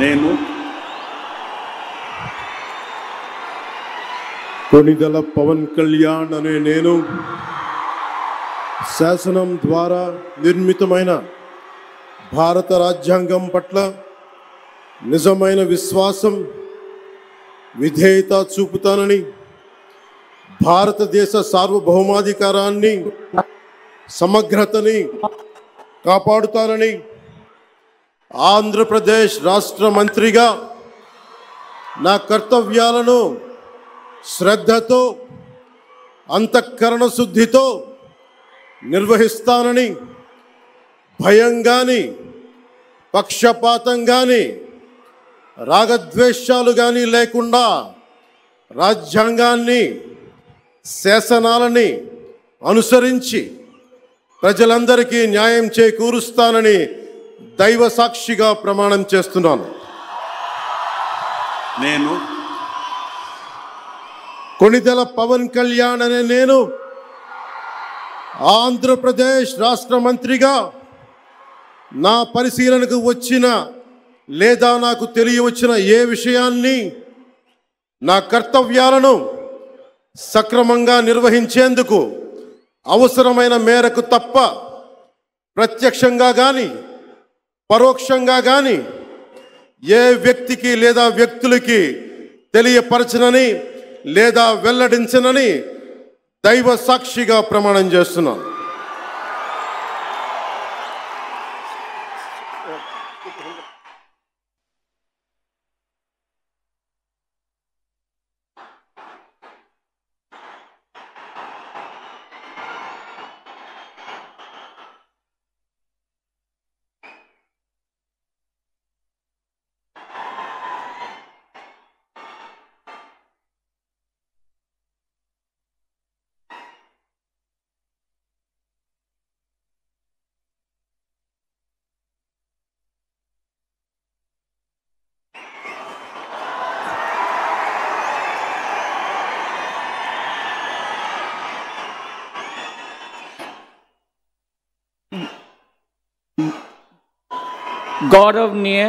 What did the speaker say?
నేను కొణిదెల పవన్ కళ్యాణ్ అనే నేను శాసనం ద్వారా నిర్మితమైన భారత రాజ్యాంగం పట్ల నిజమైన విశ్వాసం విధేయత చూపుతానని, భారతదేశ సార్వభౌమాధికారాన్ని సమగ్రతని కాపాడుతానని, ఆంధ్రప్రదేశ్ రాష్ట్ర మంత్రిగా నా కర్తవ్యాలను శ్రద్ధతో అంతఃకరణ శుద్ధితో నిర్వహిస్తానని, భయం కానీ పక్షపాతం కానీ రాగద్వేషాలు కానీ లేకుండా రాజ్యాంగాన్ని శాసనాలని అనుసరించి ప్రజలందరికీ న్యాయం చేకూరుస్తానని దైవ సాక్షిగా ప్రమాణం చేస్తున్నాను. నేను కొణిదెల పవన్ కళ్యాణ్ అనే నేను ఆంధ్రప్రదేశ్ రాష్ట్ర మంత్రిగా నా పరిశీలనకు వచ్చిన లేదా నాకు తెలియవచ్చిన ఏ విషయాన్ని నా కర్తవ్యాలను సక్రమంగా నిర్వహించేందుకు అవసరమైన మేరకు తప్ప ప్రత్యక్షంగా కానీ పరోక్షంగా కానీ ఏ వ్యక్తికి లేదా వ్యక్తులకి తెలియపరచనని లేదా వెల్లడించనని దైవ సాక్షిగా ప్రమాణం చేస్తున్నాను. गौरवनीय